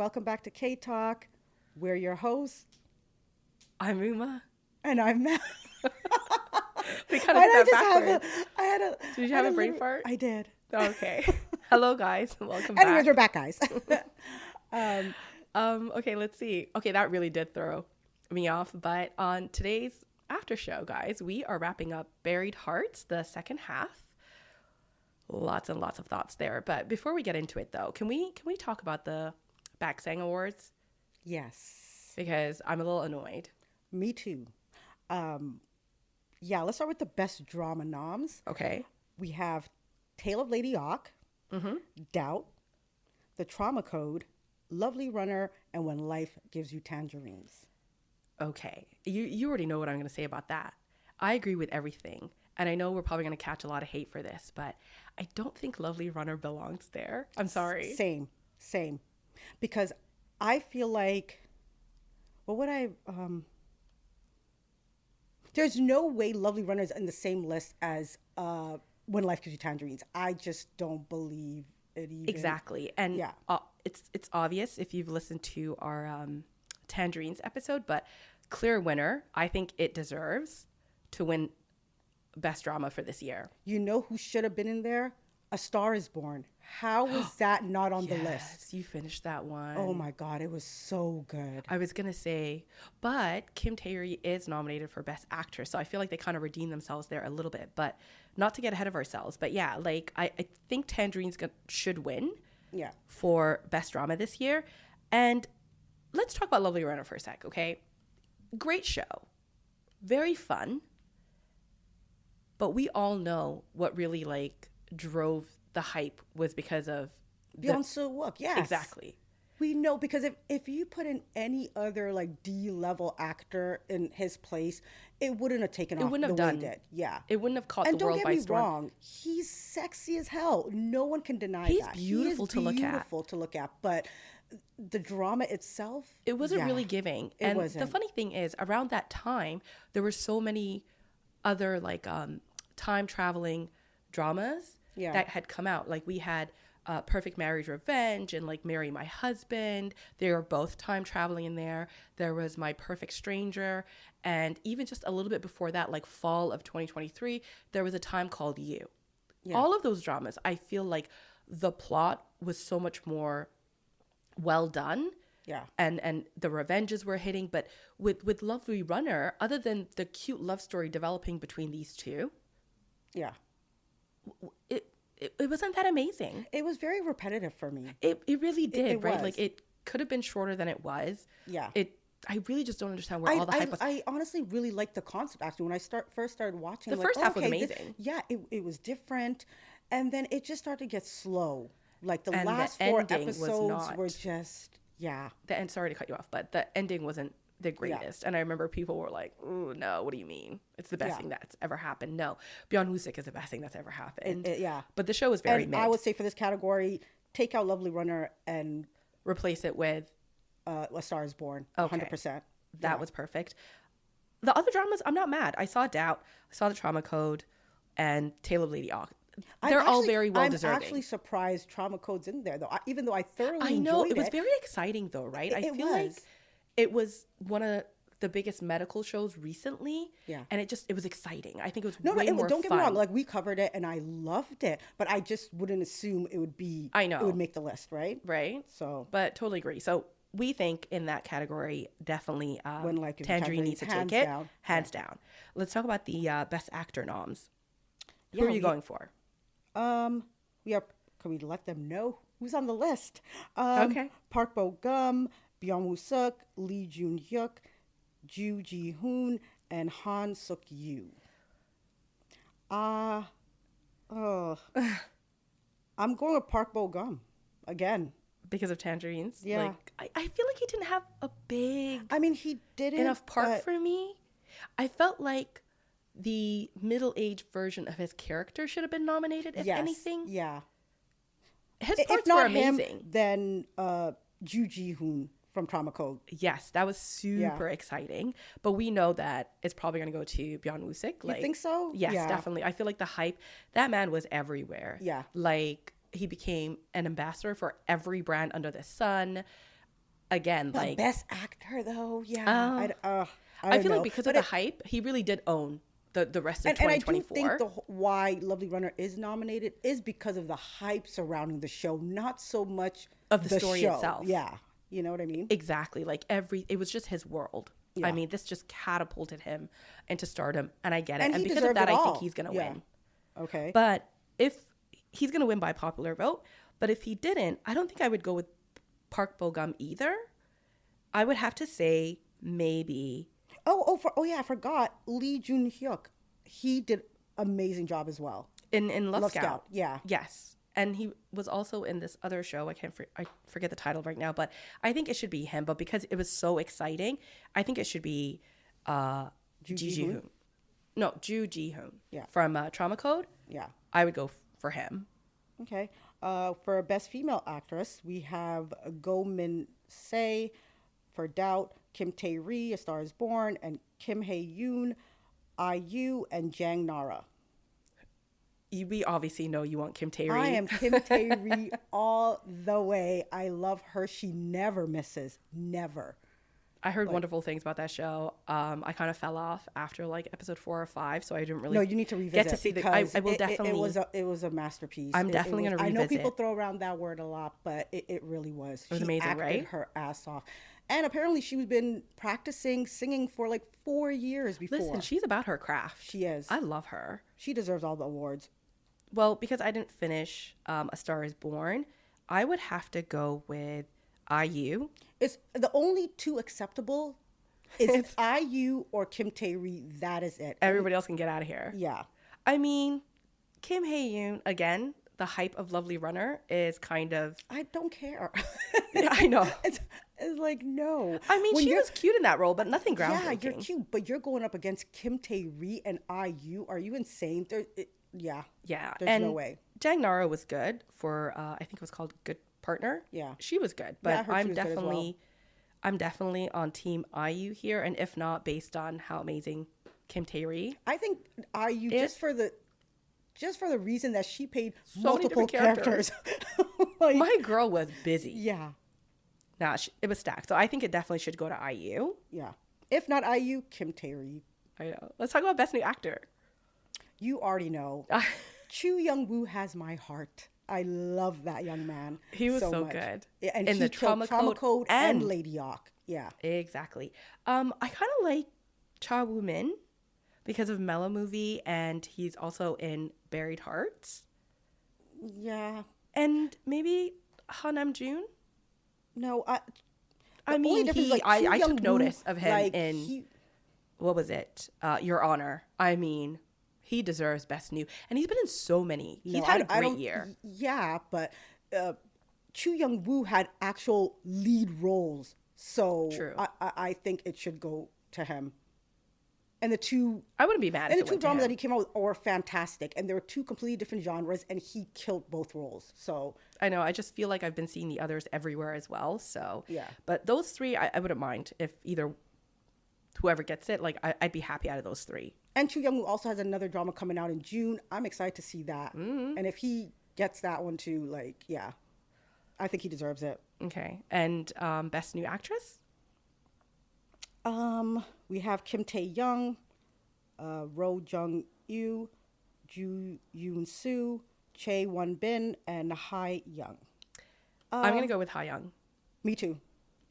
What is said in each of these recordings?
Welcome back to K Talk. We're your hosts, I'm Uma. and I'm Mel. We kind of did that backwards. I had a. Did you have a brain fart? I did. Okay. Hello, guys. Welcome Anyways, back. we're back, guys. Okay, let's see. Okay, that really did throw me off. But on today's after show, guys, we are wrapping up Buried Hearts, the second half. Lots and lots of thoughts there. But before we get into it, though, can we talk about the Baksang Awards? Yes. Because I'm a little annoyed. Me too. Yeah, let's start with the best drama noms. Okay. We have Tale of Lady Ock, Doubt, The Trauma Code, Lovely Runner, and When Life Gives You Tangerines. Okay. You already know what I'm going to say about that. I agree with everything. And I know we're probably going to catch a lot of hate for this, but I don't think Lovely Runner belongs there. I'm sorry. Same. Because I feel like, there's no way Lovely Runner is in the same list as When Life Gives You Tangerines. I just don't believe it even. Exactly. And yeah. It's obvious if you've listened to our Tangerines episode, but clear winner. I think it deserves to win Best Drama for this year. You know who should have been in there? A Star Is Born. How was that not on the list? Yes, you finished that one. Oh my God, it was so good. I was going to say, but Kim Tae-ri is nominated for Best Actress, so I feel like they kind of redeemed themselves there a little bit, but not to get ahead of ourselves. But yeah, like I think Tangerines should win for Best Drama this year. And let's talk about Lovely Runner for a sec, okay? Great show. Very fun. But we all know what really like drove the hype was because of Byeon Soo-wook, yes. Exactly. We know, because if you put in any other like D-level actor in his place, it wouldn't have taken off the way it did. Yeah. It wouldn't have caught the world by storm. And don't get me wrong, he's sexy as hell. No one can deny that. He's beautiful to look at. Beautiful to look at, but the drama itself, it wasn't really giving. It wasn't. The funny thing is, around that time, there were so many other like time traveling dramas that had come out. Like we had Perfect Marriage Revenge and like Marry My Husband. They were both time traveling in there. There was My Perfect Stranger. And even just a little bit before that, like fall of 2023, there was a time called You. Yeah. All of those dramas, I feel like the plot was so much more well done. Yeah. And the revenges were hitting. But with Lovely Runner, other than the cute love story developing between these two, it wasn't that amazing. It was very repetitive for me. It really did, it right? was. Like it could have been shorter than it was. Yeah. I really just don't understand where all the hype was. I honestly really liked the concept, actually. When I first started watching, the first half was amazing. It was different. And then it just started to get slow. Like the last 4 episodes were just, The end, sorry to cut you off, but the ending wasn't the greatest. And I remember people were like, "Ooh, no, what do you mean? It's the best thing that's ever happened." No, Byeon-woosik is the best thing that's ever happened. But the show was very mid. I would say for this category, take out Lovely Runner and replace it with A Star Is Born. Okay. 100%. That was perfect. The other dramas, I'm not mad. I saw Doubt, I saw The Trauma Code, and Tale of Lady Ock. They're all very well deserving. I'm actually surprised Trauma Code's in there, though. Even though I thoroughly enjoyed it. It was very exciting, though, right? I feel like it was one of the biggest medical shows recently. Yeah. And it was exciting. I think it was way more fun. Don't get me wrong. Like, we covered it and I loved it, but I just wouldn't assume it would be, I know. It would make the list, right? Right. So. But totally agree. So we think in that category, definitely Tangerine needs to take it. Hands down. Let's talk about the Best Actor noms. Who are you going for? Can we let them know who's on the list? Okay. Park Bo-gum, Byeon-woosik, Lee Jun-hyuk, Joo Ji-hoon, and Han Suk-yu. I'm going with Park Bo-gum again. Because of Tangerines? Yeah. Like, I feel like he didn't have a big... I mean, he didn't... enough part for me. I felt like the middle-aged version of his character should have been nominated, if anything. Yeah. His parts were amazing. Him, then Joo Ji-hoon from Trauma Code. Yes, that was super exciting. But we know that it's probably going to go to Byeon-woosik. You think so? Yes, definitely. I feel like the hype, that man was everywhere. Yeah. Like, he became an ambassador for every brand under the sun. again, But like best actor though, yeah. I feel know. like because of the hype, he really did own the rest of And I do 2024. think why Lovely Runner is nominated is because of the hype surrounding the show, not so much of the story show itself. Yeah, you know what I mean? Exactly. Like it was just his world. Yeah. I mean, this just catapulted him into stardom, and I get it. And because of that, I think he's going to win. Okay. But if he's going to win by popular vote, but if he didn't, I don't think I would go with Park Bo-gum either. I would have to say maybe. I forgot Lee Jun-hyuk. He did amazing job as well In Love Scout. Yeah. Yes. And he was also in this other show. I forget the title right now, but I think it should be him. But because it was so exciting, I think it should be Ju Ji-hoon. No, Ju Ji-hoon. Yeah. From Trauma Code. Yeah. I would go for him. Okay. For Best Female Actress, we have Go Min-se for Doubt, Kim Tae-ri, A Star Is Born, and Kim Hae-yoon, IU, and Jang Nara. We obviously know you want Kim Tae-ri. I am Kim Tae-ri all the way. I love her. She never misses. Never. I heard wonderful things about that show. I kind of fell off after like episode 4 or 5, so I didn't really. No, you need to revisit. Get to see because I will definitely. It was a masterpiece. I'm definitely going to revisit. I know people throw around that word a lot, but it really was. It was amazing, acted right? Her ass off, and apparently she's been practicing singing for like 4 years before. Listen, she's about her craft. She is. I love her. She deserves all the awards. Well, because I didn't finish A Star Is Born, I would have to go with IU. It's the only two acceptable. It's IU or Kim Tae-ri. That is it. Everybody else can get out of here. Yeah. I mean, Kim Hae-yoon, again, the hype of Lovely Runner is kind of. I don't care. Yeah, I know. It's like, no. I mean, she was cute in that role, but nothing groundbreaking. Yeah, you're cute, but you're going up against Kim Tae-ri and IU. Are you insane? Yeah. Yeah. There's no way. Jang Nara was good for, I think it was called Good Partner. Yeah. She was good, but yeah, I'm definitely on team IU here. And if not, based on how amazing Kim Tae-ri. I think IU just for the reason that she played So multiple characters. Like, my girl was busy. Yeah. Nah, it was stacked. So I think it definitely should go to IU. Yeah. If not IU, Kim Tae-ri. I know. Let's talk about Best New Actor. You already know. Chu Young-woo has my heart. I love that young man. He was so much. good. Yeah, and in he the Trauma Code and Lady Hawk. Yeah. Exactly. I kind of like Cha Woo-min because of Mellow Movie, and he's also in Buried Hearts. Yeah. And maybe Ha Nam-joon. No, I mean, I took notice of him in what was it? Your Honor. I mean, he deserves Best New, and he's been in so many. He's had a great year. Yeah, but Chu Young-woo had actual lead roles, so true. I think it should go to him. And the two, I wouldn't be mad. And the two dramas that he came out with were fantastic, and there were two completely different genres, and he killed both roles. So I know. I just feel like I've been seeing the others everywhere as well. So yeah, but those three, I wouldn't mind if either whoever gets it. Like I'd be happy out of those three. And Chu Young-woo also has another drama coming out in June. I'm excited to see that. Mm-hmm. And if he gets that one too, like, yeah, I think he deserves it. Okay. And Best New Actress? We have Kim Tae-young, Ro Jung-yu, Ju Yoon-soo, Chae Won-bin, and Ha Young. I'm going to go with Ha Young. Me too.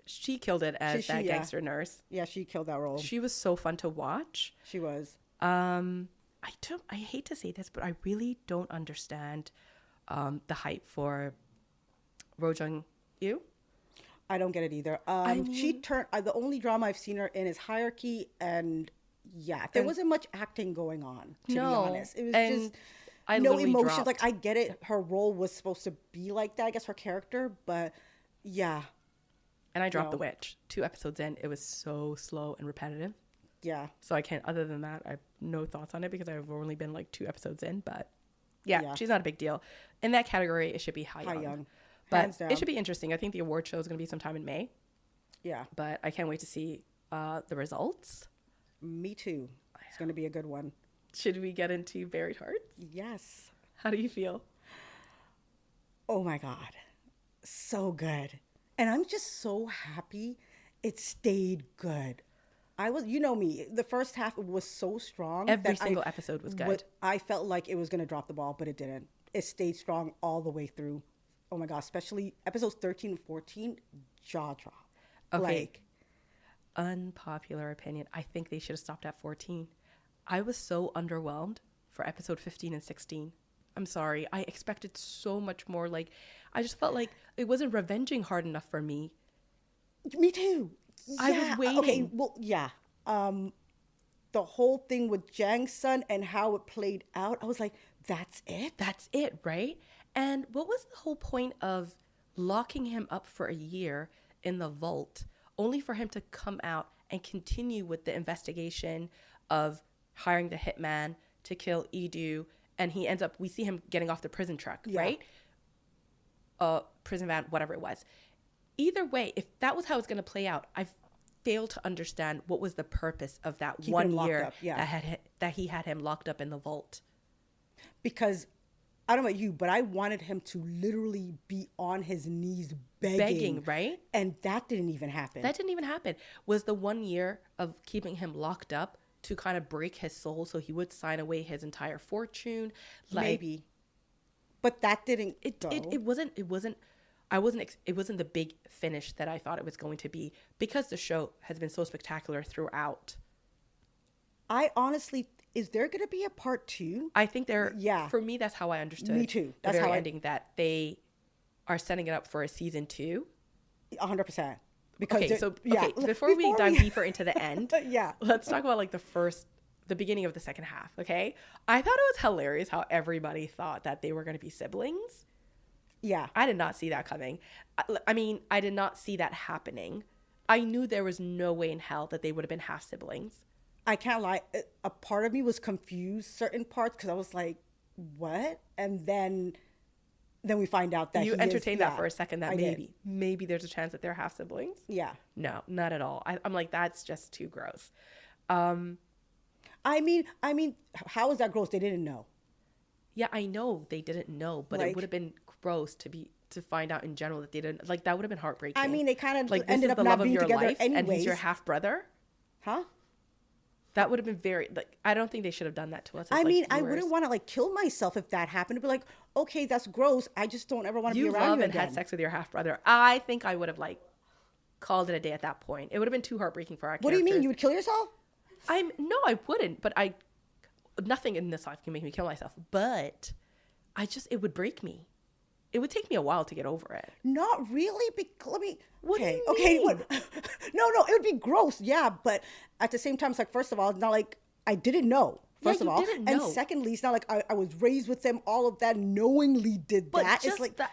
She killed it as that gangster nurse. Yeah, she killed that role. She was so fun to watch. She was. I hate to say this, but I really don't understand the hype for Ro Jung-yu. I don't get it either. She turned the only drama I've seen her in is Hierarchy, and there wasn't much acting going on, to be honest. It was just no emotions. Like, I get it, her role was supposed to be like that, I guess, her character, but yeah. And I dropped The Witch. 2 episodes in, it was so slow and repetitive. Yeah. So I can't, other than that, I have no thoughts on it because I've only been like 2 episodes in, but yeah, she's not a big deal. In that category, it should be Ha Young. But it should be interesting. I think the award show is going to be sometime in May. Yeah. But I can't wait to see the results. Me too. It's going to be a good one. Should we get into Buried Hearts? Yes. How do you feel? Oh my God. So good. And I'm just so happy it stayed good. I was, you know me, the first half was so strong. Every single episode was good. I felt like it was going to drop the ball, but it didn't. It stayed strong all the way through. Oh my gosh, especially episodes 13 and 14, jaw drop. Okay. Unpopular opinion. I think they should have stopped at 14. I was so underwhelmed for episode 15 and 16. I'm sorry. I expected so much more. Like, I just felt like it wasn't revenging hard enough for me. Me too. Yeah. I was waiting. Okay, well, yeah. The whole thing with Jang's son and how it played out, I was like, that's it? That's it, right? And what was the whole point of locking him up for a year in the vault, only for him to come out and continue with the investigation of hiring the hitman to kill Edu, and he ends up, we see him getting off the prison truck, right? Prison van, whatever it was. Either way, if that was how it's going to play out, I failed to understand what was the purpose of that Keep 1 year that he had him locked up in the vault. Because I don't know about you, but I wanted him to literally be on his knees begging, right? And that didn't even happen. That didn't even happen. Was the 1 year of keeping him locked up to kind of break his soul so he would sign away his entire fortune? Like, maybe. But that didn't go. It wasn't the big finish that I thought it was going to be, because the show has been so spectacular throughout. I honestly, is there going to be a part 2? I think for me, that's how I understood. Me too. That's how ending, that they are setting it up for a season 2. 100%. Because before we dive deeper into the end, yeah, let's talk about like the beginning of the second half. Okay. I thought it was hilarious how everybody thought that they were going to be siblings. Yeah. I did not see that coming. I mean, I did not see that happening. I knew there was no way in hell that they would have been half siblings. I can't lie. A part of me was confused, certain parts, because I was like, what? And then we find out that you entertained that for a second, that maybe there's a chance that they're half siblings. Yeah. No, not at all. I'm like, that's just too gross. I mean, how is that gross? They didn't know. Yeah, I know they didn't know, but it would have been gross to find out in general that they didn't. Like, that would have been heartbreaking. I mean, they kind of like ended up not being together anyways. And he's your half brother. Huh? That would have been very, like, I don't think they should have done that to us. I mean, I wouldn't want to like kill myself if that happened. To be like, okay, that's gross. I just don't ever want to be around you again. You love and had sex with your half brother. I think I would have like called it a day at that point. It would have been too heartbreaking for our characters. What do you mean? You would kill yourself? No, I wouldn't. But nothing in this life can make me kill myself. But it would break me. It would take me a while to get over it. Not really. What do you mean? What? No, it would be gross. Yeah, but at the same time, it's like, first of all, it's not like I didn't know. First of all, and secondly, it's not like I was raised with them. All of that knowingly did that. Just it's like that.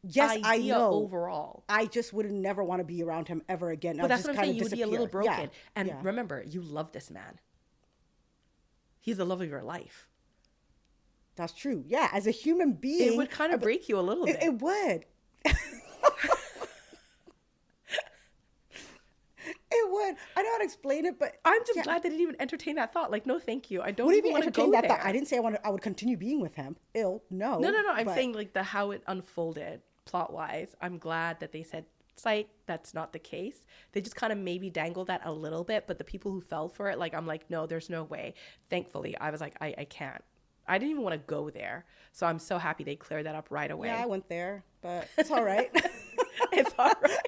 Yes, I know. Overall, I just would never want to be around him ever again. But that's what I'm saying. You would be a little broken. Yeah. And remember, you love this man. He's the love of your life. That's true. Yeah, as a human being, it would kind of break you a little bit. It would. It would. I know how to explain it, but I'm just glad they didn't even entertain that thought. Like, no, thank you. I don't. What do you even mean entertain that thought? I didn't say I would continue being with him. No. No. I'm saying like how it unfolded plot wise. I'm glad that they said, psych, that's not the case. They just kind of maybe dangled that a little bit, but the people who fell for it, like, I'm like, no, there's no way. Thankfully, I was like, I can't. I didn't even want to go there. So I'm so happy they cleared that up right away. Yeah, I went there, but it's all right. It's all right.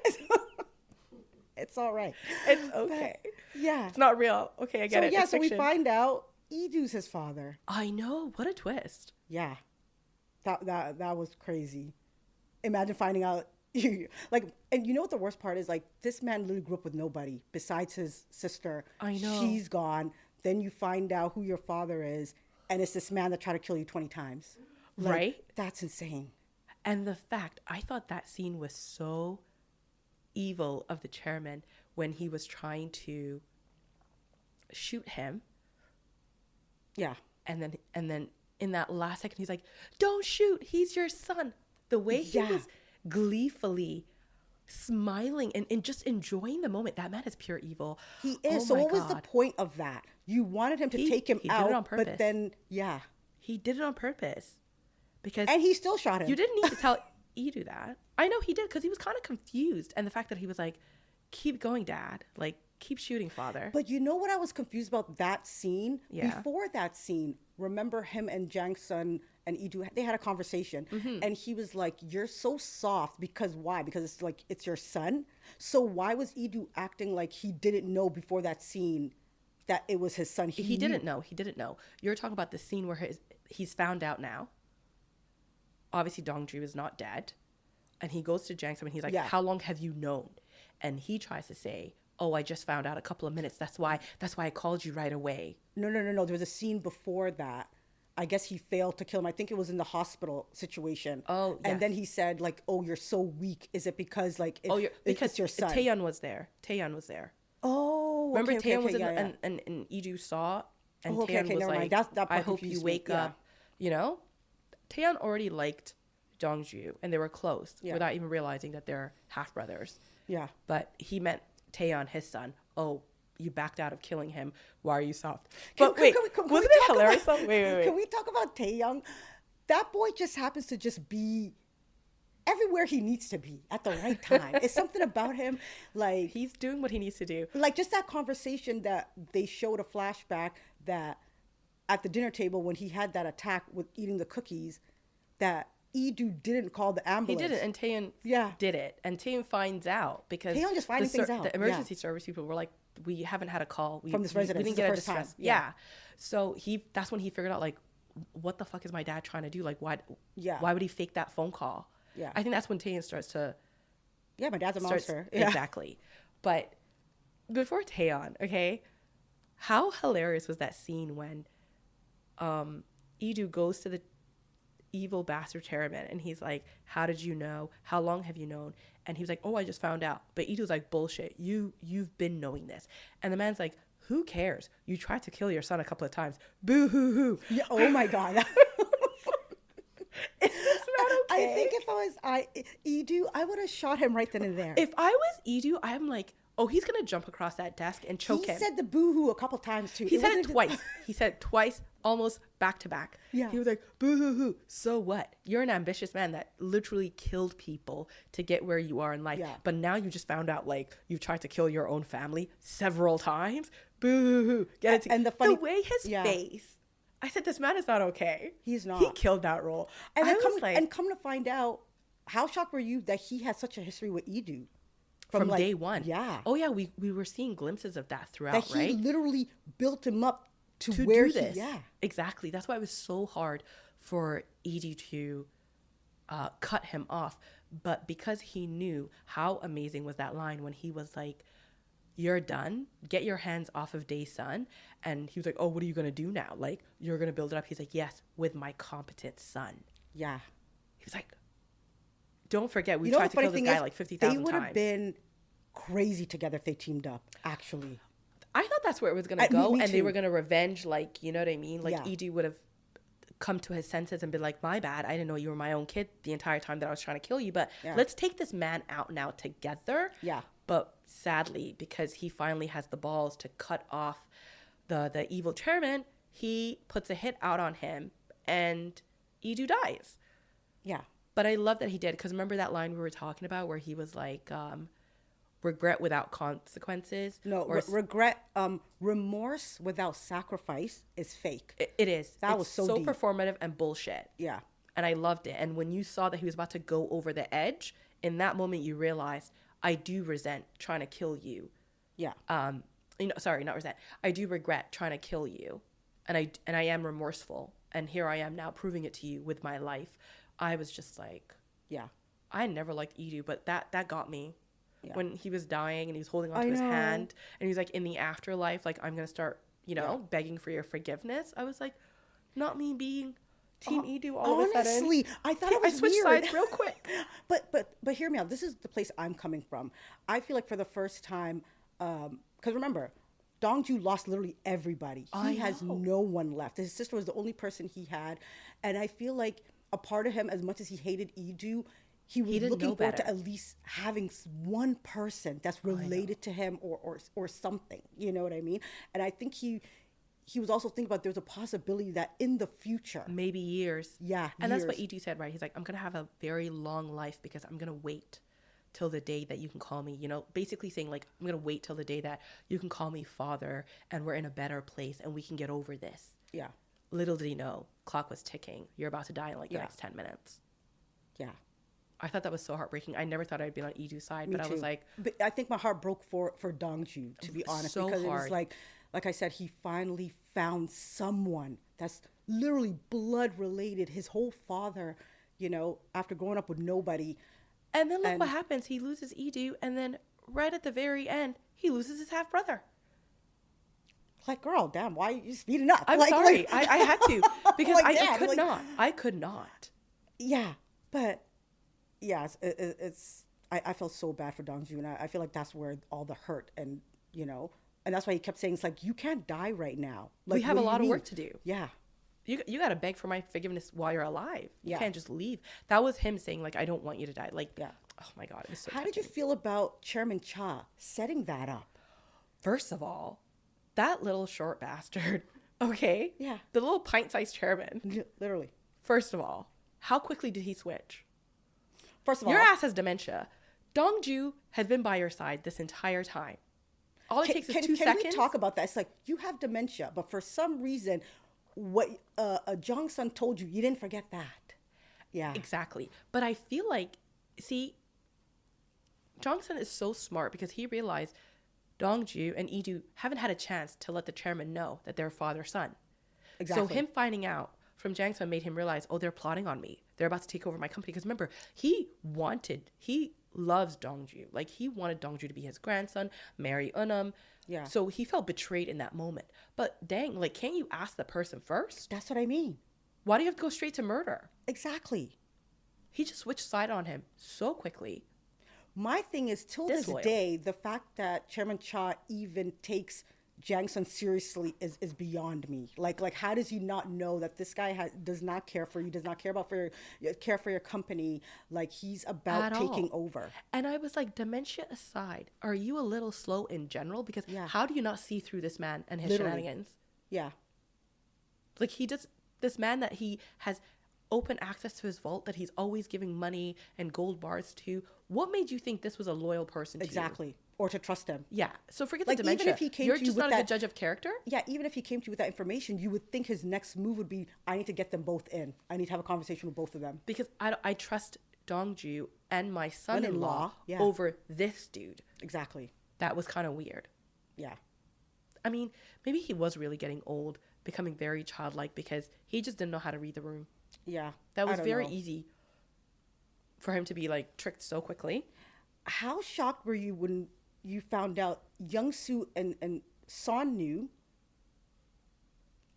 It's all right. It's okay. But, yeah. It's not real. Okay, I get it. Yeah, it's so fiction. we find out Edu's his father. I know. What a twist. Yeah. That was crazy. Imagine finding out. Like, and you know what the worst part is? Like, this man literally grew up with nobody besides his sister. I know. She's gone. Then you find out who your father is, and it's this man that tried to kill you 20 times. Like, right? That's insane. And the fact, I thought that scene was so evil of the chairman when he was trying to shoot him. Yeah. And then in that last second, he's like, don't shoot. He's your son. The way he was gleefully smiling and just enjoying the moment. That man is pure evil. He is. So what was the point of that? You wanted him to take him out, did it on purpose. But then, he did it on purpose. And he still shot him. You didn't need to tell. do that? I know he did because he was kind of confused. And the fact that he was like, keep going, Dad. Like, keep shooting, Father. But you know what I was confused about that scene? Yeah. Before that scene, remember him and Jang Sun and Idu, they had a conversation. Mm-hmm. And he was like, you're so soft. Because why? Because it's like, it's your son. So why was Idu acting like he didn't know before that scene that it was his son? He didn't know. He didn't know. You're talking about the scene where he's found out now. Obviously, Dongju is not dead. And he goes to Jang Sun and he's like, how long have you known? And he tries to say, oh, I just found out a couple of minutes. That's why I called you right away. No. There was a scene before that. I guess he failed to kill him. I think it was in the hospital situation. Oh, yes. And then he said, like, oh, you're so weak. Is it because, like, because it's your son? Taeyeon was there. Oh, remember Taeyeon was and Idu saw, and Taeyeon was like, I hope you wake up. You know? Taeyeon already liked Dongju, and they were close without even realizing that they're half-brothers. Yeah. But he meant Taeyeon, his son. Oh, you backed out of killing him. Why are you soft? But wait, wasn't it hilarious? Wait. Can we talk about Taeyong? That boy just happens to just be everywhere he needs to be at the right time. It's something about him, like he's doing what he needs to do. Like just that conversation that they showed a flashback that at the dinner table when he had that attack with eating the cookies, that Idu didn't call the ambulance. He didn't, and Taeyeon did it. And Taeyeon finds out because Taeyeon just finding things out. The emergency service people were like, we haven't had a call from this resident. We didn't get a distress. Yeah. So that's when he figured out, like, what the fuck is my dad trying to do? Like, why would he fake that phone call? Yeah. I think that's when Taeyeon starts to. Yeah, my dad's a monster. Exactly. But before Taeyeon, okay, how hilarious was that scene when Idu goes to the evil bastard chairman and he's like, how did you know? How long have you known? And he was like, oh, I just found out. But Idu's like, bullshit. You've been knowing this. And the man's like, who cares? You tried to kill your son a couple of times. Boo hoo hoo. Yeah, oh my God. Is this not okay? I think if I was Idu, I would have shot him right then and there. If I was Idu, I'm like, oh, he's going to jump across that desk and choke him. He said the boo-hoo a couple times, too. He said it twice. He said it twice, almost back to back. Yeah. He was like, boo-hoo-hoo. So what? You're an ambitious man that literally killed people to get where you are in life. Yeah. But now you just found out, like, you've tried to kill your own family several times. Boo-hoo-hoo. And the way his face, I said, this man is not okay. He's not. He killed that role. And come to find out, how shocked were you that he had such a history with Idu? From day one. Yeah. Oh, yeah. We were seeing glimpses of that throughout, right? That he literally built him up to where do this. Yeah. Exactly. That's why it was so hard for Edie to cut him off. But because he knew how amazing was that line when he was like, you're done. Get your hands off of Dae-sun. And he was like, oh, what are you going to do now? Like, you're going to build it up. He's like, yes, with my competent son. Yeah. He was like, don't forget, we tried to kill this guy like 50,000 times. They would have been crazy together if they teamed up, actually. I thought that's where it was going to go. And they were going to revenge, like, you know what I mean? Like, Edie would have come to his senses and been like, my bad. I didn't know you were my own kid the entire time that I was trying to kill you. But let's take this man out now together. Yeah. But sadly, because he finally has the balls to cut off the evil chairman, he puts a hit out on him and Idu dies. Yeah. But I love that he did, because remember that line we were talking about where he was like, regret without consequences? No, remorse without sacrifice is fake. It is. That was so deep. Performative and bullshit. Yeah. And I loved it. And when you saw that he was about to go over the edge, in that moment you realized, I do resent trying to kill you. Yeah. Sorry, not resent. I do regret trying to kill you. And I am remorseful. And here I am now proving it to you with my life. I was just like, yeah, I never liked Idu, but that got me. Yeah. When he was dying and he was holding onto his hand and he's like, in the afterlife, like, I'm going to start, begging for your forgiveness. I was like, not me being Team Idu all of a sudden. Honestly, I thought it was I switched weird. sides real quick. But hear me out. This is the place I'm coming from. I feel like for the first time, because remember, Dongju lost literally everybody. He has no one left. His sister was the only person he had. And I feel like a part of him, as much as he hated Idu, he was looking forward to at least having one person that's related to him or something. You know what I mean? And I think he he was also thinking about there's a possibility that in the future, maybe years. Yeah. And that's what Idu said, right? He's like, I'm going to have a very long life because I'm going to wait till the day that you can call me, you know, basically saying like, I'm going to wait till the day that you can call me father and we're in a better place and we can get over this. Yeah. Little did he know, clock was ticking. You're about to die in like the next 10 minutes. Yeah. I thought that was so heartbreaking. I never thought I'd be on Idu's side, Me but too. I was like... But I think my heart broke for Dongju, to be honest. So because hard. It was like I said, he finally found someone that's literally blood related. His whole father, you know, after growing up with nobody. And then look what happens. He loses Idu, and then right at the very end, he loses his half-brother. Like, girl, damn, why are you speeding up? I'm sorry. I had to. Because like, I could not. I could not. Yeah. But, yeah, I felt so bad for Dongju, and I feel like that's where all the hurt and, you know, and that's why he kept saying, it's like, you can't die right now. Like, we have a lot of work to do. Yeah. You got to beg for my forgiveness while you're alive. You can't just leave. That was him saying, like, I don't want you to die. Like, oh my God, it was so How touching. did you feel about Chairman Cha setting that up? First of all, that little short bastard, okay? Yeah. The little pint-sized chairman. Literally. First of all, how quickly did he switch? First of all, your ass has dementia. Dongju has been by your side this entire time. All it takes is 2 seconds. Can we talk about that? It's like, you have dementia, but for some reason, what Jong-sun told you, you didn't forget that. Yeah. Exactly. But I feel like, see, Jong-sun is so smart because he realized Dongju and Idu haven't had a chance to let the chairman know that they're father-son. Exactly. So him finding out from Jang-sun made him realize, oh, they're plotting on me. They're about to take over my company. Because remember, he loves Dongju. Like, he wanted Dongju to be his grandson, marry Eunam. Yeah. So he felt betrayed in that moment. But dang, like, can't you ask the person first? That's what I mean. Why do you have to go straight to murder? Exactly. He just switched side on him so quickly. My thing is, till this day, the fact that Chairman Cha even takes Jang-sun seriously is beyond me. Like, how does he not know that this guy does not care for you, does not care for your company? Like, he's about taking over. And I was like, dementia aside, are you a little slow in general? Because how do you not see through this man and his shenanigans? Yeah. Like, this man that he has open access to his vault, that he's always giving money and gold bars to. What made you think this was a loyal person to you? Exactly. Or to trust him. Yeah. So forget the dementia. Even if he came You're to just not a good judge of character? Yeah, even if he came to you with that information, you would think his next move would be, I need to get them both in. I need to have a conversation with both of them. Because I trust Dongju and my son-in-law over this dude. Exactly. That was kind of weird. Yeah. I mean, maybe he was really getting old, becoming very childlike because he just didn't know how to read the room. Yeah. That was very easy for him to be like tricked so quickly. How shocked were you when you found out Young-soo and Son-nu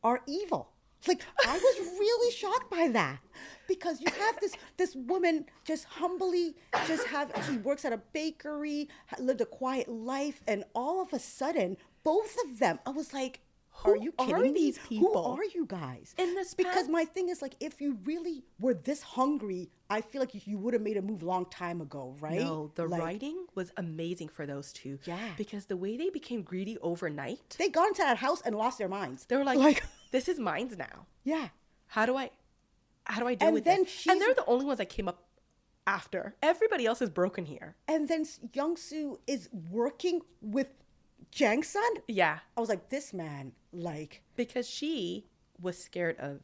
are evil? Like, I was really shocked by that, because you have this woman just humbly she works at a bakery, lived a quiet life, and all of a sudden, both of them, I was like, are you kidding me? These people? Who are you guys? In this because my thing is, like, if you really were this hungry, I feel like you would have made a move long time ago, right? No, the writing was amazing for those two. Yeah. Because the way they became greedy overnight. They got into that house and lost their minds. They were like this is mine now. Yeah. How do I deal with this? And they're the only ones that came up after. Everybody else is broken here. And then Young-soo is working with Jang-sun? Yeah. I was like, this man, like... Because she was scared of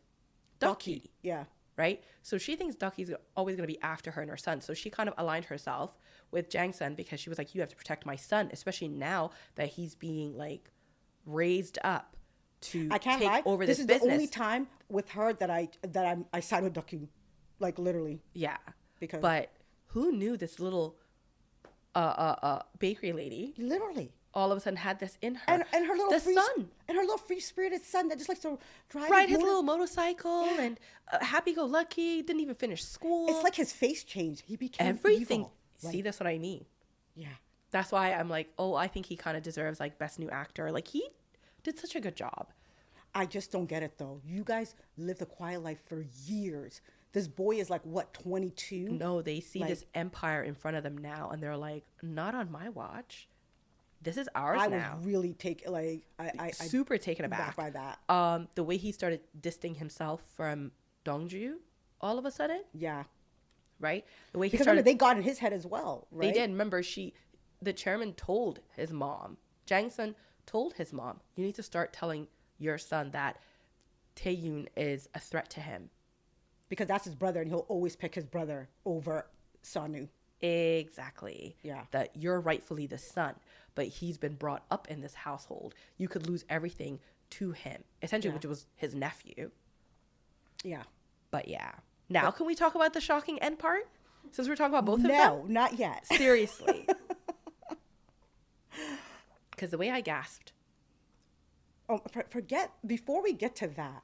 Ducky. Yeah. Right? So she thinks Ducky's always going to be after her and her son. So she kind of aligned herself with Jang-sun because she was like, you have to protect my son, especially now that he's being, like, raised up to take over this business. This is the only time with her that I signed with Ducky. Like, literally. Yeah. Because... But who knew this little bakery lady... Literally. All of a sudden had this in her. And her little son. And her little free-spirited son that just likes to ride his little motorcycle and happy-go-lucky, didn't even finish school. It's like his face changed. He became everything. Evil. See, that's what I mean. Yeah. That's why I'm like, oh, I think he kind of deserves, like, Best New Actor. Like, he did such a good job. I just don't get it, though. You guys lived a quiet life for years. This boy is, like, what, 22? No, they see this empire in front of them now, and they're like, not on my watch. this is ours now. I was really super taken aback by that. The way he started distancing himself from Dongju all of a sudden. Yeah. Right? The way he because remember, they got in his head as well, right? They did. Remember, the chairman told his mom, Jang Sun told his mom, you need to start telling your son that Tae-yoon is a threat to him. Because that's his brother, and he'll always pick his brother over Sonu. Exactly. Yeah. That you're rightfully the son, but he's been brought up in this household. You could lose everything to him, essentially, which was his nephew. Yeah. But yeah. Now, can we talk about the shocking end part? Since we're talking about both of them? No, not yet. Seriously. Because the way I gasped. Oh, before we get to that,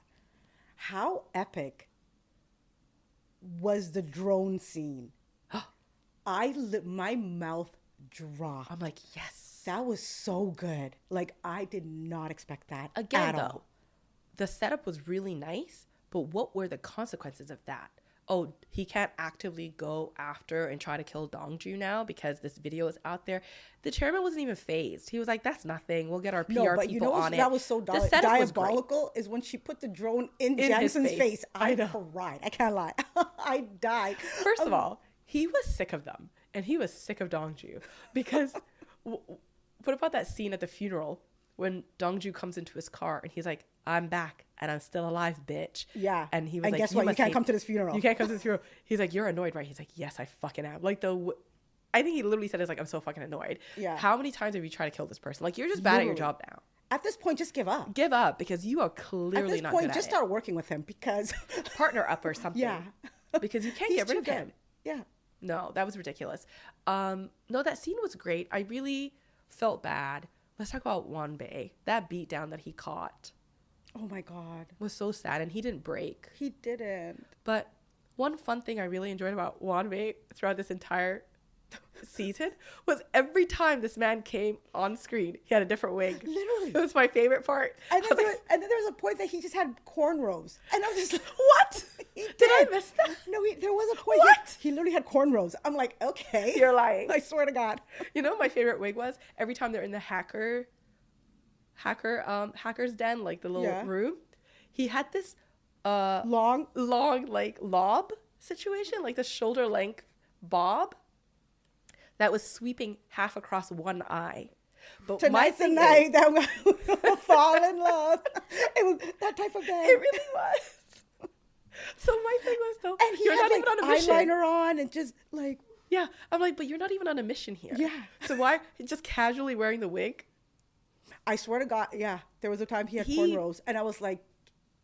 how epic was the drone scene? My mouth dropped. I'm like, yes. That was so good. Like, I did not expect that Again, at though, all. The setup was really nice, but what were the consequences of that? Oh, he can't actively go after and try to kill Dongju now because this video is out there. The chairman wasn't even phased. He was like, that's nothing. We'll get our PR people on it. That was so diabolical is when she put the drone in Janson's face. I cried. I can't lie. I died. First of all, he was sick of them. And he was sick of Dongju. Because what about that scene at the funeral when Dongju comes into his car and he's like, I'm back and I'm still alive, bitch. Yeah. And he was like, guess what? You can't come to this funeral. You can't come to this funeral. He's like, you're annoyed, right? He's like, yes, I fucking am. Like I think he literally said, it's like, I'm so fucking annoyed. Yeah. How many times have you tried to kill this person? Like, you're just bad at your job now. At this point, just give up. Give up because you are clearly not good at it. At this point, just start working with him because... Partner up or something. Yeah. Because you can't get rid of him. Yeah. No, that was ridiculous. No, that scene was great. I really felt bad. Let's talk about Wanbae. That beatdown that he caught. Oh my God. Was so sad, and he didn't break. He didn't. But one fun thing I really enjoyed about Wanbae throughout this entire season was every time this man came on screen, he had a different wig. Literally. It was my favorite part. And then, there was a point that he just had cornrows. And I was just like, what? Did I miss that? No, there was a point. What? He literally had cornrows. I'm like, okay. You're lying. I swear to God. You know what my favorite wig was? Every time they're in the hacker's den, like the little room, he had this long like lob situation, like the shoulder length bob that was sweeping half across one eye. But tonight's the night that we'll fall in love. It was that type of thing. It really was. So my thing was though, and he you're had not even on a mission. Eyeliner on and just like, yeah. I'm like, but you're not even on a mission here. Yeah. So why just casually wearing the wig? I swear to God, yeah. There was a time he had cornrows, and I was like,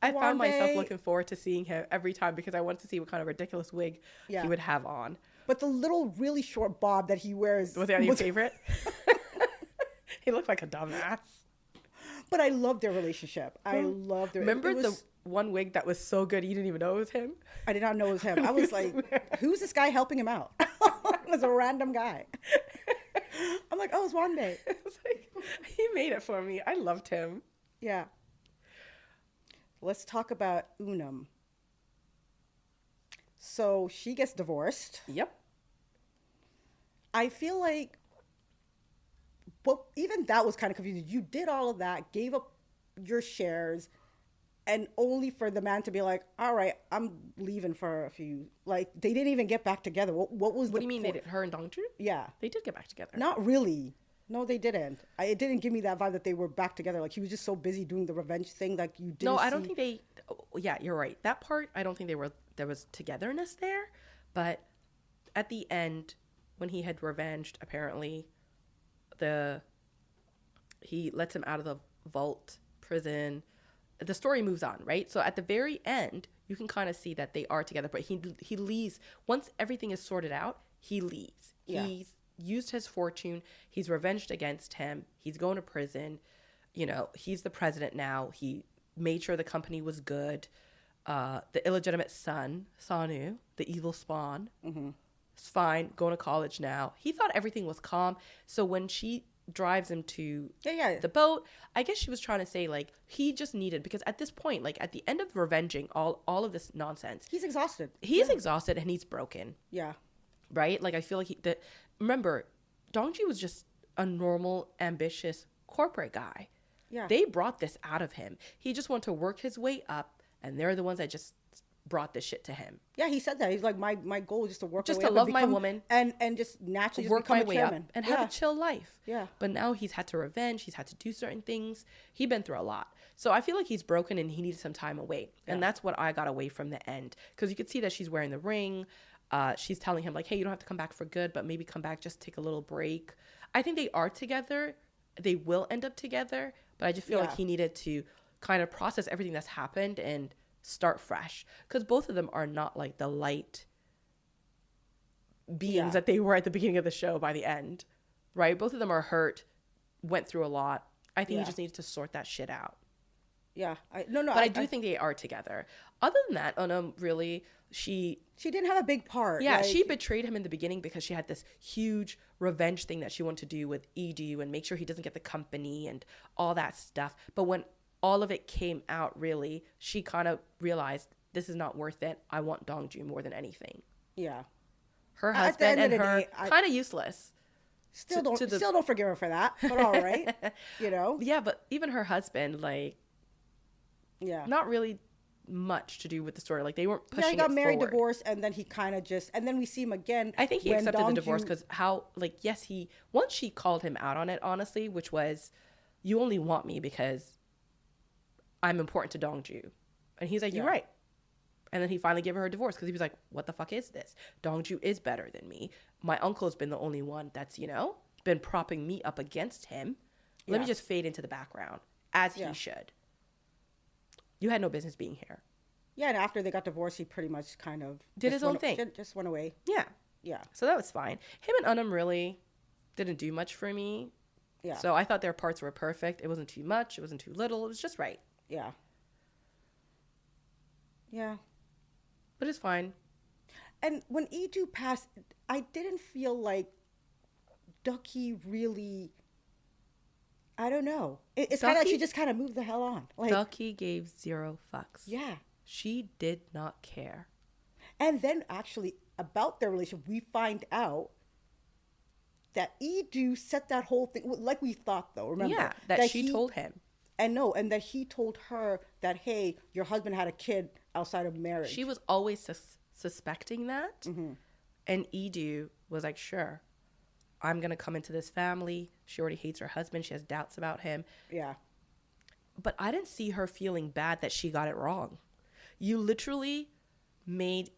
I found myself looking forward to seeing him every time because I wanted to see what kind of ridiculous wig he would have on. But the little really short bob that he wears was that your favorite? He looked like a dumbass. But I loved their relationship. I loved their. Remember the one wig that was so good you didn't even know it was him? I did not know it was him. I was like, who's this guy helping him out? It was a random guy. I'm like, oh, it's Wanbae. It's like, he made it for me. I loved him. Yeah. Let's talk about Unam. So she gets divorced. Yep. I feel like, well, even that was kind of confusing. You did all of that, gave up your shares, and only for the man to be like, all right, I'm leaving for a few. Like, they didn't even get back together. What was What do you mean they did? Her and Dongju? Yeah. They did get back together. Not really. No, they didn't. It didn't give me that vibe that they were back together. Like, he was just so busy doing the revenge thing. Like, you didn't No, I don't think they... Yeah, you're right. That part, I don't think there was togetherness there. But at the end, when he had revenged, apparently, he lets him out of the vault prison. The story moves on, right? So at the very end, you can kind of see that they are together. But he leaves. Once everything is sorted out, he leaves. Yeah. He's used his fortune. He's revenged against him. He's going to prison. You know, he's the president now. He made sure the company was good. The illegitimate son, Sonu, the evil spawn, is fine, going to college now. He thought everything was calm. So when she drives him to the boat, I guess she was trying to say, like, he just needed, because at this point, like, at the end of revenging all of this nonsense, he's exhausted. He's exhausted and he's broken. Yeah. Right? Like, I feel like remember, Dongji was just a normal, ambitious corporate guy. Yeah. They brought this out of him. He just wanted to work his way up, and they're the ones that just brought this shit to him. Yeah, he said that. He's like, my goal is just to work just my to way love up my woman and just naturally just work become my a way chairman. up and have a chill life. Yeah. But now he's had to revenge. He's had to do certain things. He's been through a lot. So I feel like he's broken and he needed some time away. Yeah. And that's what I got away from the end. Because you could see that she's wearing the ring. She's telling him like, hey, you don't have to come back for good, but maybe come back, just take a little break. I think they are together. They will end up together. But I just feel like he needed to kind of process everything that's happened and start fresh, because both of them are not like the light beings that they were at the beginning of the show by the end, right? Both of them are hurt, went through a lot. I think he just needs to sort that shit out. Yeah, I do think they are together. Other than that, really, she didn't have a big part. Yeah, she betrayed him in the beginning because she had this huge revenge thing that she wanted to do with Edu and make sure he doesn't get the company and all that stuff. But when all of it came out, really, she kind of realized this is not worth it. I want Dongju more than anything. Yeah. Her husband and her kind of useless. Still don't forgive her for that, but all right. Yeah, but even her husband, like, not really much to do with the story. Like, they weren't pushing it forward. He got married, divorced, and then he kind of just, and then we see him again. I think he accepted the divorce because once she called him out on it, honestly, which was, you only want me because I'm important to Dongju. And he's like, you're right. And then he finally gave her a divorce because he was like, what the fuck is this? Dongju is better than me. My uncle's been the only one that's, been propping me up against him. Let me just fade into the background, as he should. You had no business being here. Yeah, and after they got divorced, he pretty much kind of did his own thing. Just went away. Yeah. Yeah. So that was fine. Him and Unum really didn't do much for me. Yeah. So I thought their parts were perfect. It wasn't too much. It wasn't too little. It was just right. Yeah. Yeah. But it's fine. And when Edu passed, I didn't feel like Ducky really, I don't know. It's kind of like she just kind of moved the hell on. Like, Ducky gave zero fucks. Yeah. She did not care. And then actually about their relationship, we find out that Edu set that whole thing, like we thought though, remember? Yeah, that she told him. And that he told her that, hey, your husband had a kid outside of marriage. She was always suspecting that. Mm-hmm. And Edu was like, sure, I'm going to come into this family. She already hates her husband. She has doubts about him. Yeah. But I didn't see her feeling bad that she got it wrong. You literally made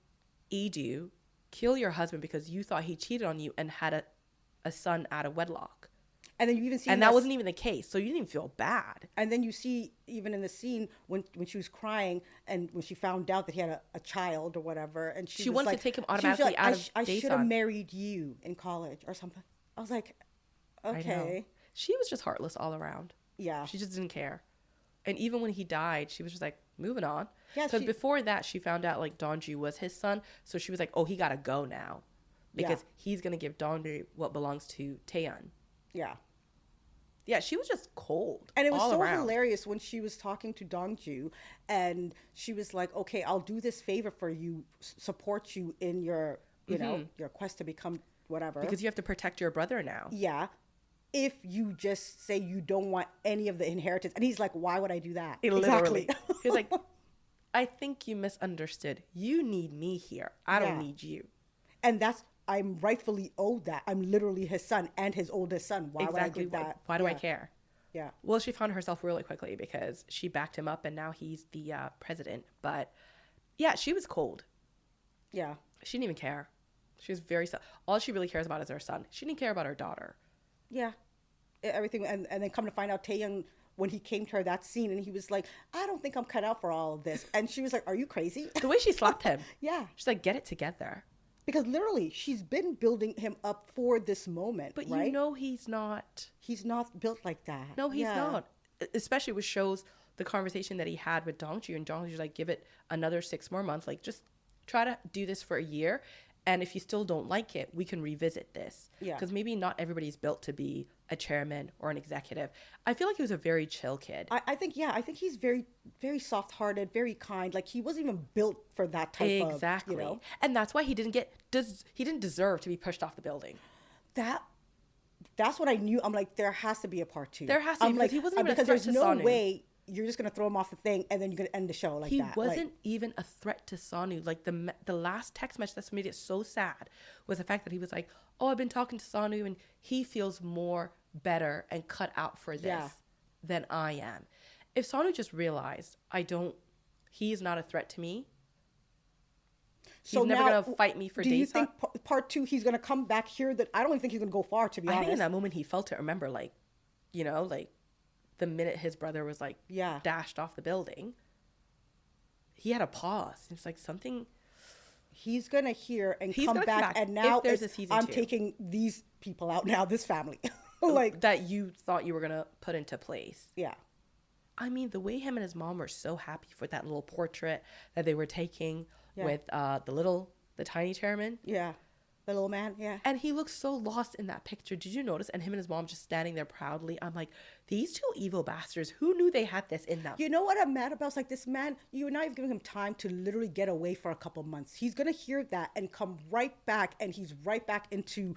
Edu kill your husband because you thought he cheated on you and had a son out of wedlock. And then you even see, and that wasn't even the case, so you didn't even feel bad. And then you see, even in the scene when she was crying and when she found out that he had a child or whatever, and she wanted to take him automatically out of I should have married you in college or something. I was like, okay. She was just heartless all around. Yeah, she just didn't care. And even when he died, she was just like, moving on. Yeah, because before that, she found out like Dongju was his son, so she was like, oh, he gotta go now because he's gonna give Dongju what belongs to Taeyeon. Yeah. Yeah, she was just cold. And it was so hilarious when she was talking to Dongju and she was like, okay, I'll do this favor for you, support you in your, your quest to become whatever. Because you have to protect your brother now. Yeah. If you just say you don't want any of the inheritance. And he's like, why would I do that? Literally. Exactly. He's like, I think you misunderstood. You need me here. I don't need you. And I'm rightfully owed that. I'm literally his son and his oldest son. Why would I give that? Why do I care? Yeah. Well, she found herself really quickly because she backed him up and now he's the president. But yeah, she was cold. Yeah. She didn't even care. She was very, all she really cares about is her son. She didn't care about her daughter. Yeah. Everything. And then come to find out Taeyeon, when he came to her that scene and he was like, I don't think I'm cut out for all of this. And she was like, are you crazy? The way she slapped him. Yeah. She's like, get it together. Because literally, she's been building him up for this moment, but right? He's not. He's not built like that. No, he's not. Especially with shows, the conversation that he had with Dongju, and Dongju's like, give it another 6 more months. Like, just try to do this for a year. And if you still don't like it, we can revisit this. Yeah. Because maybe not everybody's built to be a chairman or an executive. I feel like he was a very chill kid. I think he's very, very soft-hearted, very kind. Like, he wasn't even built for that type of, Exactly. And that's why he didn't deserve to be pushed off the building. That that's what I knew. I'm like, there has to be a part 2. There has to be, because he wasn't even because a threat there's to no Sonu. way you're just gonna throw him off the thing and then you're gonna end the show like that. He wasn't even a threat to Sonu. Like the last text message that made it so sad was the fact that he was like, "Oh, I've been talking to Sonu and he feels more better and cut out for this than I am." If Sonu just realized, he's not a threat to me. He's never going to fight me for days. Do you think part 2, he's going to come back here? That I don't even think he's going to go far, to be honest. I think in that moment he felt it. Remember, like, you know, like the minute his brother was like dashed off the building, he had a pause. It's like something. He's going to hear and come back. And now there's a season 2. I'm taking these people out now, this family. Like that you thought you were going to put into place. Yeah. I mean, the way him and his mom were so happy for that little portrait that they were taking with the tiny chairman. Yeah. The little man. Yeah. And he looks so lost in that picture. Did you notice? And him and his mom just standing there proudly. I'm like, these two evil bastards, who knew they had this in them? You know what I'm mad about? It's like, this man, you're not even giving him time to literally get away for a couple months. He's going to hear that and come right back, and he's right back into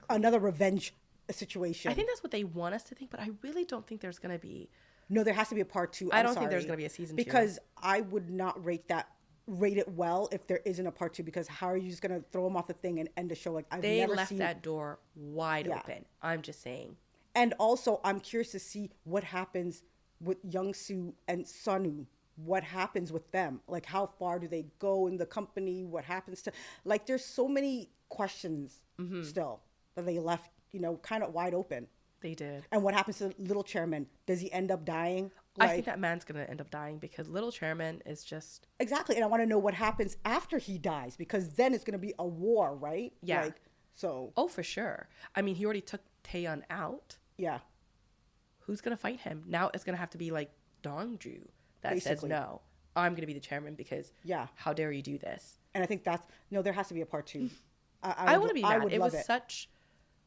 another revenge situation. I think that's what they want us to think, but I really don't think there's going to be. No, there has to be a part 2. I don't think there's going to be a season 2. Because I would not rate it well if there isn't a part 2, because how are you just going to throw him off the thing and end the show? Like, they left that door wide open. I'm just saying. And also, I'm curious to see what happens with Young-soo and Sonu. What happens with them? Like, how far do they go in the company? What happens to, like, there's so many questions still that they left, you know, kind of wide open. They did. And what happens to little chairman? Does he end up dying? I think that man's going to end up dying, because little chairman is just... Exactly. And I want to know what happens after he dies, because then it's going to be a war, right? Yeah. Like, so... Oh, for sure. I mean, he already took Taeyeon out. Yeah. Who's going to fight him? Now it's going to have to be like Dongju that says, no, I'm going to be the chairman, because how dare you do this? And I think there has to be a part 2. I want to be mad. It was such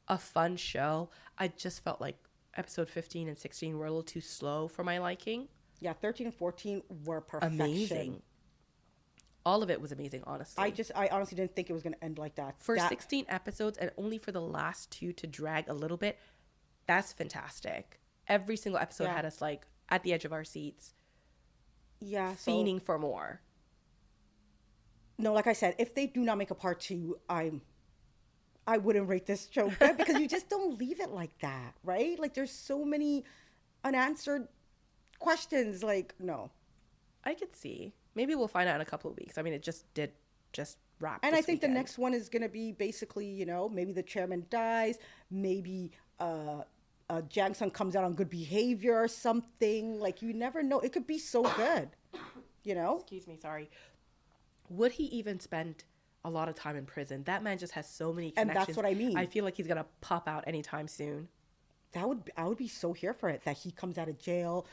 a fun show. I just felt like episode 15 and 16 were a little too slow for my liking. Yeah, 13 and 14 were perfection. Amazing. All of it was amazing, honestly. I honestly didn't think it was going to end like that. For 16 episodes, and only for the last 2 to drag a little bit, that's fantastic. Every single episode had us like at the edge of our seats. Yeah. Fiending for more. No, like I said, if they do not make a part 2, I wouldn't rate this show good, because you just don't leave it like that, right? Like, there's so many unanswered questions. Like, no. I could see. Maybe we'll find out in a couple of weeks. I mean, it just wrap. And I think the next one is going to be basically, you know, maybe the chairman dies, maybe Jang-sung comes out on good behavior or something. Like, you never know. It could be so good, you know? Excuse me, sorry. Would he even spend a lot of time in prison? That man just has so many connections. And that's what I mean. I feel like he's gonna pop out anytime soon. I would be so here for it, that he comes out of jail,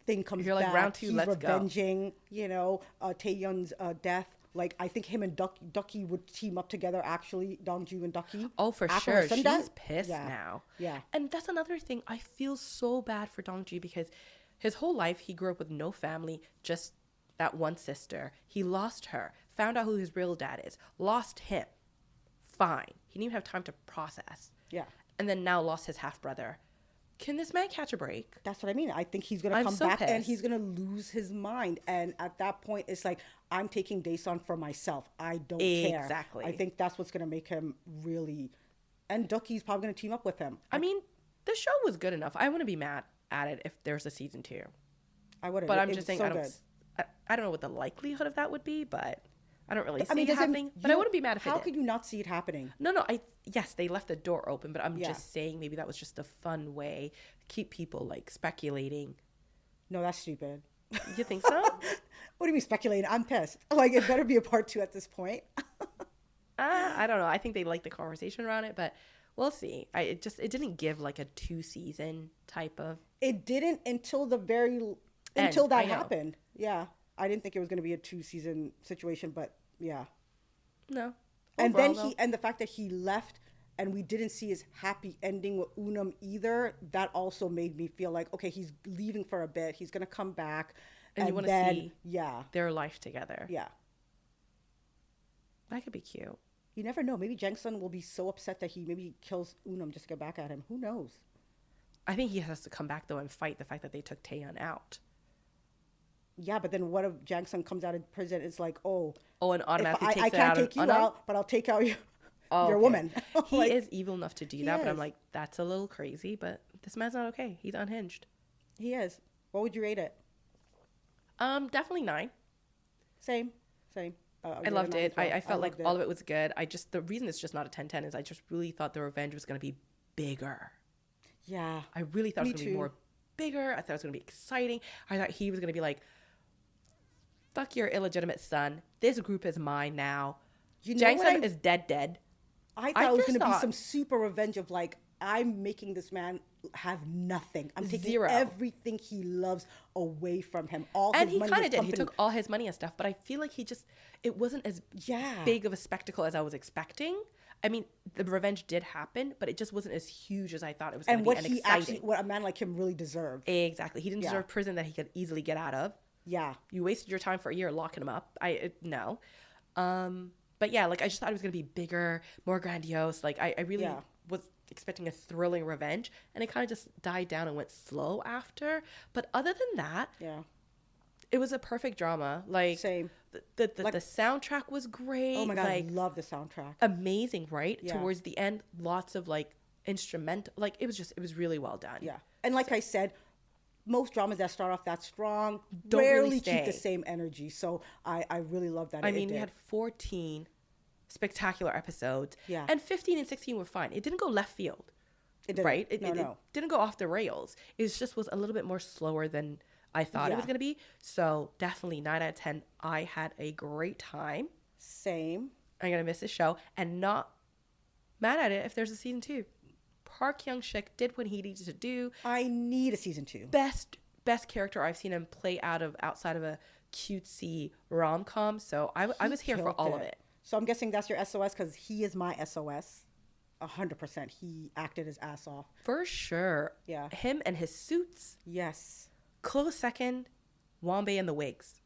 thing comes You're like, back, round 2, he's let's revenging, you know, Taeyeon's death. Like, I think him and Ducky would team up together, actually, Dongju and Ducky. Oh, for sure. She's pissed now. Yeah. And that's another thing. I feel so bad for Dongju, because his whole life he grew up with no family, just that one sister. He lost her, found out who his real dad is, lost him. Fine. He didn't even have time to process. Yeah. And then now lost his half-brother. Can this man catch a break? That's what I mean. I think he's going to come back and he's going to lose his mind. And at that point, it's like, I'm taking Daesun for myself. I don't care. Exactly. I think that's what's going to make him really... And Ducky's probably going to team up with him. I mean, the show was good enough. I wouldn't be mad at it if there's a season 2. I wouldn't. But I'm just saying, I don't know what the likelihood of that would be, but I don't really see it happening. But I wouldn't be mad if it did. How could you not see it happening? No. Yes, they left the door open, but I'm just saying maybe that was just a fun way to keep people like speculating. No, that's stupid. You think so? What do you mean speculating? I'm pissed. Like, it better be a part 2 at this point. I don't know. I think they like the conversation around it, but we'll see. It didn't give like a 2-season type of. It didn't until until that happened. Yeah. I didn't think it was going to be a 2-season situation, but yeah. No. And then the fact that he left and we didn't see his happy ending with Unum either, that also made me feel like, okay, he's leaving for a bit. He's going to come back. And you want to see their life together. Yeah. That could be cute. You never know. Maybe Jang-sun will be so upset that he maybe kills Unum just to get back at him. Who knows? I think he has to come back, though, and fight the fact that they took Taeyeon out. Yeah, but then what if Jang-sun comes out of prison? It's like, and automatically takes I can't take you out, but I'll take out your woman. He is evil enough to do that, but I'm like, that's a little crazy, but this man's not okay. He's unhinged. He is. What would you rate it? Definitely 9. Same. I loved it. I felt like all of it was good. The reason it's just not a 10/10 is I just really thought the revenge was going to be bigger. Yeah. I really thought it was going to be more bigger. I thought it was going to be exciting. I thought he was going to be like, fuck your illegitimate son. This group is mine now. Jang-sun is dead. I thought it was going to be some super revenge of like, I'm making this man have nothing. I'm taking everything he loves away from him. And he kind of did. He took all his money and stuff. But I feel like it wasn't as big of a spectacle as I was expecting. I mean, the revenge did happen, but it just wasn't as huge as I thought it was going to be. And what a man like him really deserved. Exactly. He didn't deserve prison that he could easily get out of. Yeah. You wasted your time for a year locking him up. No. But yeah, like I just thought it was going to be bigger, more grandiose. Like I really was expecting a thrilling revenge, and it kind of just died down and went slow after. But other than that, it was a perfect drama. Like same. The soundtrack was great. Oh my God, I love the soundtrack. Amazing, right? Yeah. Towards the end, lots of like instrumental. Like it was really well done. Yeah, and like I said, most dramas that start off that strong rarely keep the same energy. So I really love that. I mean, we had 14 spectacular episodes. Yeah. And 15 and 16 were fine. It didn't go left field. It didn't. Right? It didn't go off the rails. It just was a little bit more slower than I thought it was going to be. So definitely 9 out of 10. I had a great time. Same. I'm going to miss this show and not mad at it if there's a season 2. Parkhyungsik did what he needed to do. I need a season 2. Best character I've seen him play outside of a cutesy rom-com. So I was here for all of it. So I'm guessing that's your SOS because he is my SOS. 100%. He acted his ass off. For sure. Yeah. Him and his suits. Yes. Close second, Wombe and the wigs.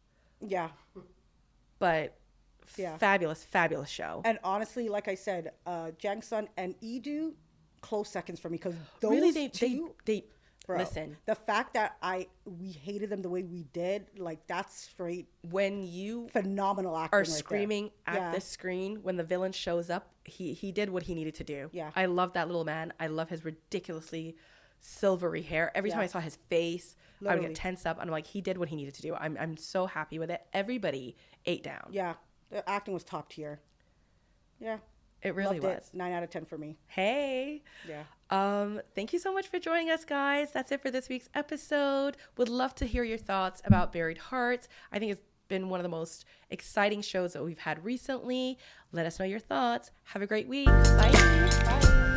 Yeah. But fabulous show. And honestly, like I said, Jang-sun and Lee-do, close seconds for me because those really they bro, listen. The fact that we hated them the way we did, like that's straight. When you phenomenal acting are screaming at the screen when the villain shows up, he did what he needed to do. Yeah, I love that little man. I love his ridiculously silvery hair. Every time I saw his face, I would get tensed up. I'm like, he did what he needed to do. I'm so happy with it. Everybody ate down. Yeah, the acting was top tier. Yeah. It really was. 9 out of 10 for me. Hey. Yeah. Thank you so much for joining us, guys. That's it for this week's episode. Would love to hear your thoughts about Buried Hearts. I think it's been one of the most exciting shows that we've had recently. Let us know your thoughts. Have a great week. Bye. Bye.